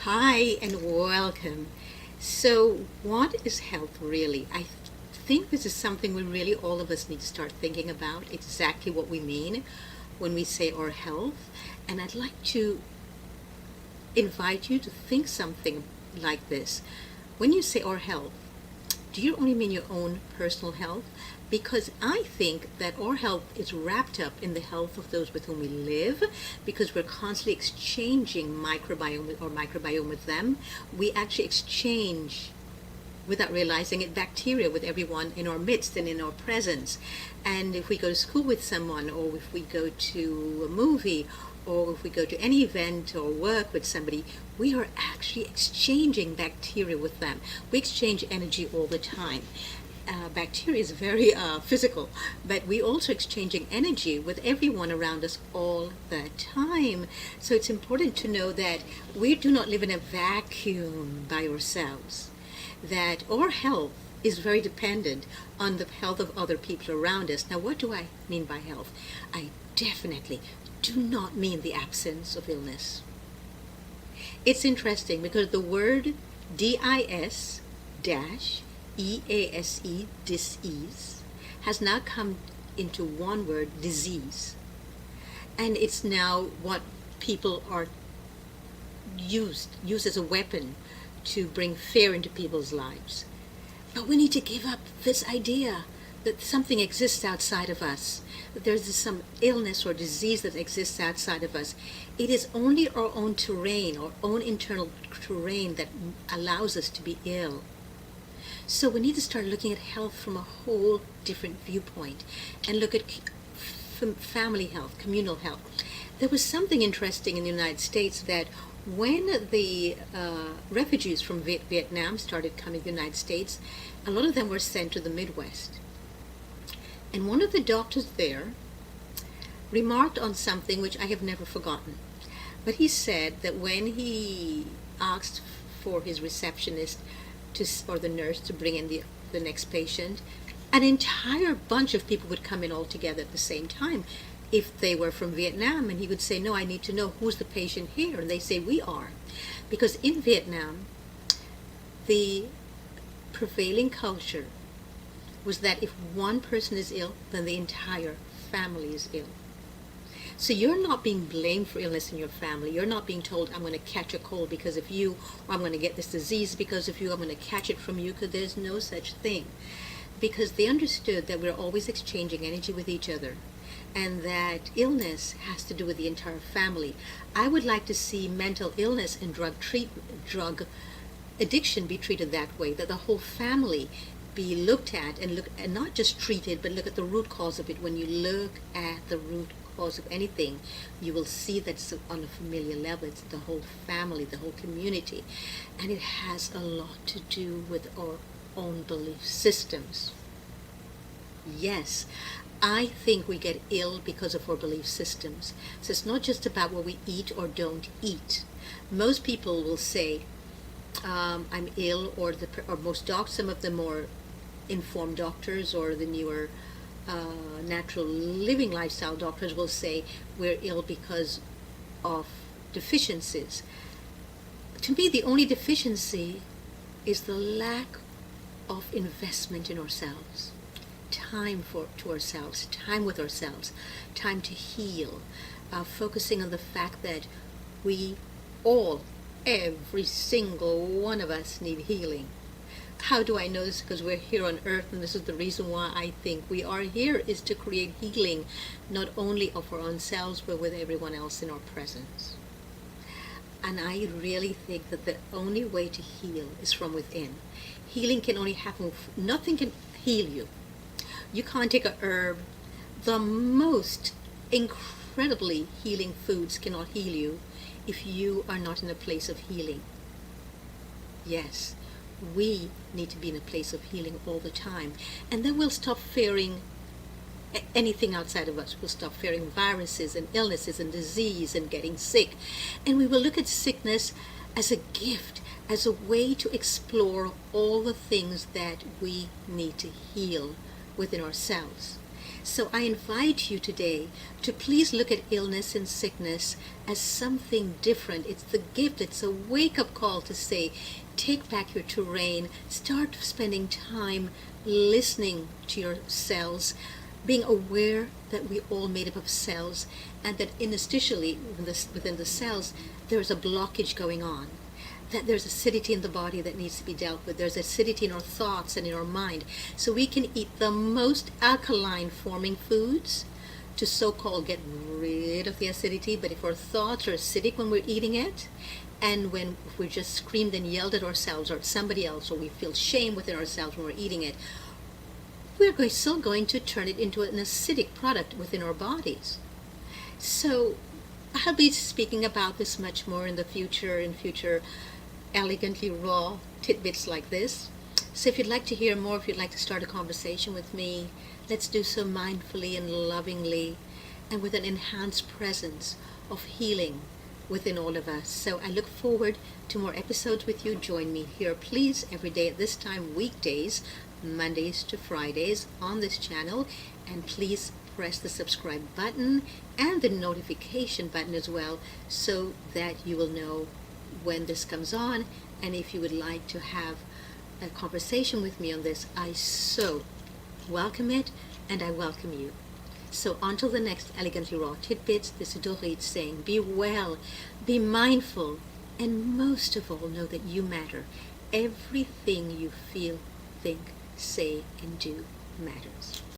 Hi and welcome. So, what is health really? I think this is something we really all of us need to start thinking about exactly what we mean when we say our health. And I'd like to invite you to think something like this. When you say our health, do you only mean your own personal health? Because I think that our health is wrapped up in the health of those with whom we live, because we're constantly exchanging microbiome with them. We actually exchange, without realizing it, bacteria with everyone in our midst and in our presence. And if we go to school with someone, or if we go to a movie, or if we go to any event or work with somebody, we are actually exchanging bacteria with them. We exchange energy all the time. Bacteria is very physical, but we also exchanging energy with everyone around us all the time. So it's important to know that we do not live in a vacuum by ourselves, that our health is very dependent on the health of other people around us. Now, what do I mean by health? I definitely do not mean the absence of illness. It's interesting because the word DIS dash EASE, disease, has now come into one word, disease. And it's now what people are used as a weapon to bring fear into people's lives. But we need to give up this idea that something exists outside of us, that there's some illness or disease that exists outside of us. It is only our own terrain, our own internal terrain, that allows us to be ill. So we need to start looking at health from a whole different viewpoint and look at family health, communal health. There was something interesting in the United States that when the refugees from Vietnam started coming to the United States, a lot of them were sent to the Midwest. And one of the doctors there remarked on something which I have never forgotten. But he said that when he asked for his receptionist or the nurse to bring in the next patient, an entire bunch of people would come in all together at the same time if they were from Vietnam. And he would say, no, I need to know who's the patient here. And they say, we are. Because in Vietnam, the prevailing culture was that if one person is ill, then the entire family is ill. So you're not being blamed for illness in your family. You're not being told, I'm going to catch a cold because of you, or I'm going to get this disease because of you, I'm going to catch it from you, because there's no such thing. Because they understood that we're always exchanging energy with each other, and that illness has to do with the entire family. I would like to see mental illness and drug addiction be treated that way, that the whole family be looked at and not just treated, but look at the root cause of it. When you look at the root cause of anything, you will see that it's on a familiar level. It's the whole family, the whole community, and it has a lot to do with our own belief systems. Yes, I think we get ill because of our belief systems. So it's not just about what we eat or don't eat. Most people will say, I'm ill, or most doctors, some of the more informed doctors or the newer natural living lifestyle doctors will say we're ill because of deficiencies. To me, the only deficiency is the lack of investment in ourselves, time to ourselves, time with ourselves, time to heal, focusing on the fact that we all, every single one of us, need healing. How do I know this? Because we're here on earth, and this is the reason why I think we are here, is to create healing, not only of our own selves, but with everyone else in our presence. And I really think that the only way to heal is from within. Healing can only happen, nothing can heal you. You can't take a herb. The most incredibly healing foods cannot heal you if you are not in a place of healing. Yes, we need to be in a place of healing all the time. And then we'll stop fearing anything outside of us. We'll stop fearing viruses and illnesses and disease and getting sick. And we will look at sickness as a gift, as a way to explore all the things that we need to heal within ourselves. So I invite you today to please look at illness and sickness as something different. It's the gift, it's a wake-up call to say, take back your terrain, start spending time listening to your cells, being aware that we all made up of cells, and that interstitially within the cells there's a blockage going on, that there's acidity in the body that needs to be dealt with, there's acidity in our thoughts and in our mind. So we can eat the most alkaline forming foods to so-called get rid of the acidity, but if our thoughts are acidic when we're eating it, and when we just screamed and yelled at ourselves or at somebody else, or we feel shame within ourselves when we're eating it, we're still going to turn it into an acidic product within our bodies. So I'll be speaking about this much more in the future, elegantly raw tidbits like this. So if you'd like to hear more, if you'd like to start a conversation with me, let's do so mindfully and lovingly and with an enhanced presence of healing within all of us. So I look forward to more episodes with you. Join me here, please, every day at this time, weekdays, Mondays to Fridays on this channel. And please press the subscribe button and the notification button as well, so that you will know when this comes on. And if you would like to have a conversation with me on this, I so welcome it, and I welcome you. So until the next Elegantly Raw Tidbits, this is Dorit saying, be well, be mindful, and most of all, know that you matter. Everything you feel, think, say, and do matters.